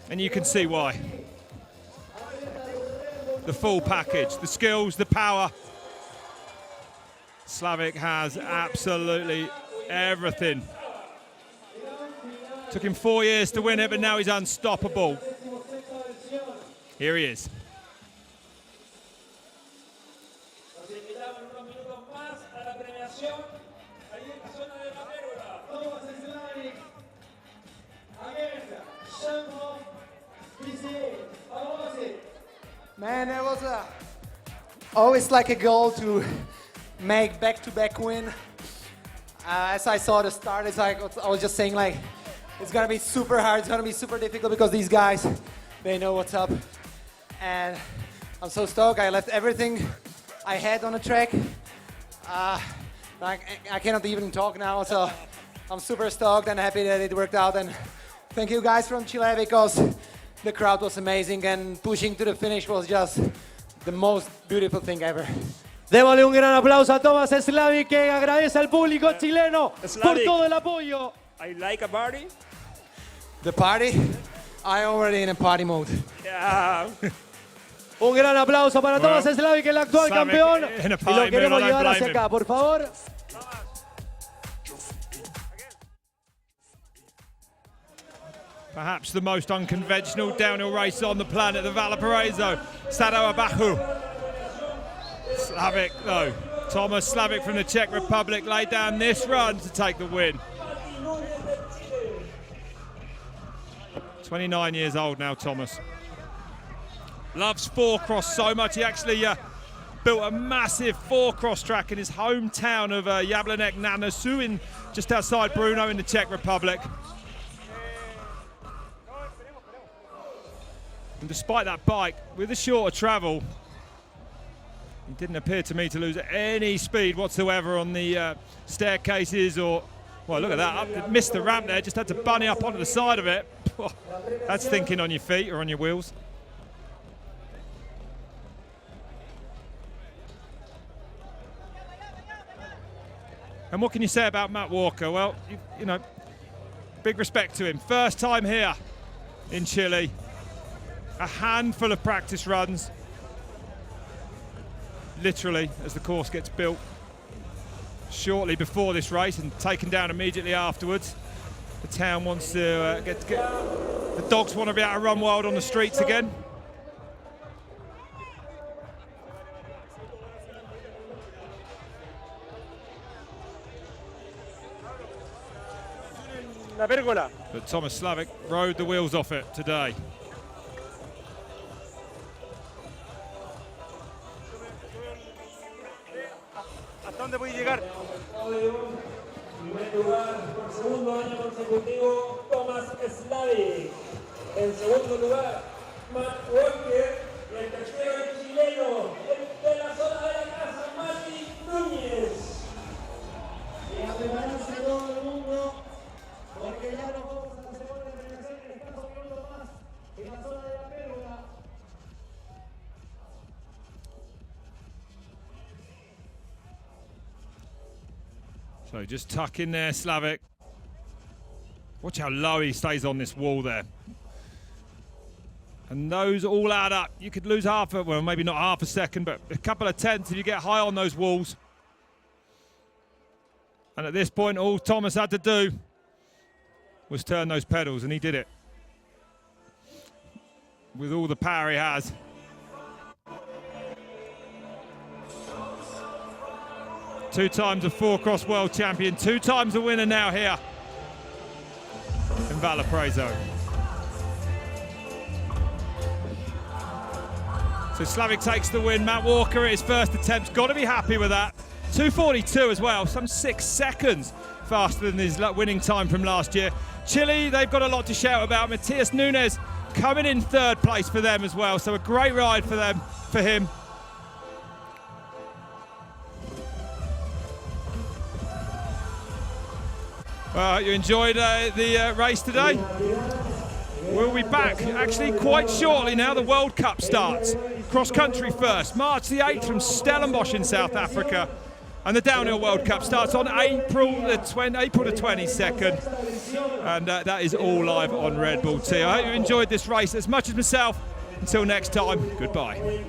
Speaker 1: And you can see why. The full package, the skills, the power. Slavic has absolutely everything. Took him 4 years to win it, but now he's unstoppable. Here he is.
Speaker 5: Man, that was always like a goal to make back-to-back win. As I saw the start, it's like I was just saying, like, it's gonna be super hard, it's gonna be super difficult because these guys, they know what's up. And I'm so stoked. I left everything I had on the track. I cannot even talk now, so I'm super stoked and happy that it worked out. And thank you guys from Chile, because the crowd was amazing and pushing to the finish was just the most beautiful thing ever.
Speaker 2: Démosle un gran aplauso a Thomas Slavic, que agradece al público chileno por
Speaker 6: Slavic.
Speaker 2: todo el apoyo.
Speaker 6: I like a party.
Speaker 5: The party? I already in a party mode.
Speaker 1: Yeah.
Speaker 5: Un gran aplauso para Thomas Slavic, el actual
Speaker 1: Slavic
Speaker 5: campeón.
Speaker 1: in a
Speaker 5: Y
Speaker 1: party
Speaker 5: lo queremos
Speaker 1: mood, I don't
Speaker 5: llevar hacia
Speaker 1: blame
Speaker 5: acá, por favor.
Speaker 1: Perhaps the most unconventional downhill race on the planet, the Valparaiso, Cerro Abajo. Slavic though, Thomas Slavic from the Czech Republic laid down this run to take the win. 29 years old now, Thomas. Loves four-cross so much, he actually built a massive four-cross track in his hometown of Jablanek na Nesu, just outside Brno in the Czech Republic. And despite that bike, with the shorter travel, he didn't appear to me to lose any speed whatsoever on the staircases or, well, look at that, missed the ramp there, just had to bunny up onto the side of it. That's thinking on your feet or on your wheels. And what can you say about Matt Walker? Well, you know, big respect to him. First time here in Chile. A handful of practice runs, literally, as the course gets built shortly before this race and taken down immediately afterwards. The town wants to get the dogs want to be able to run wild on the streets again. But Thomas Slavic rode the wheels off it today.
Speaker 6: ¿Dónde voy a llegar?
Speaker 2: Primer lugar, por segundo año consecutivo, Thomas Slavic. En segundo lugar, Matt Walker. Y el tercero, el chileno, de la zona de la casa, Mati Núñez. Y a prepararse todo el mundo, porque ya nos vamos a la segunda eliminación en escasos minutos más en la zona de la pérgola.
Speaker 1: So just tuck in there, Slavic. Watch how low he stays on this wall there. And those all add up. You could lose well, maybe not half a second, but a couple of tenths if you get high on those walls. And at this point, all Thomas had to do was turn those pedals, and he did it. With all the power he has. Two times a four-cross world champion, two times a winner now here in Valparaiso. So Slavic takes the win. Matt Walker at his first attempt, got to be happy with that. 2:42 as well, some 6 seconds faster than his winning time from last year. Chile, they've got a lot to shout about. Matias Nunes coming in third place for them as well, so a great ride for him. Well, you enjoyed the race today? We'll be back actually quite shortly now. The World Cup starts. Cross country first, March the 8th from Stellenbosch in South Africa. And the Downhill World Cup starts on April the 22nd. And that is all live on Red Bull TV. I hope you enjoyed this race as much as myself. Until next time, goodbye.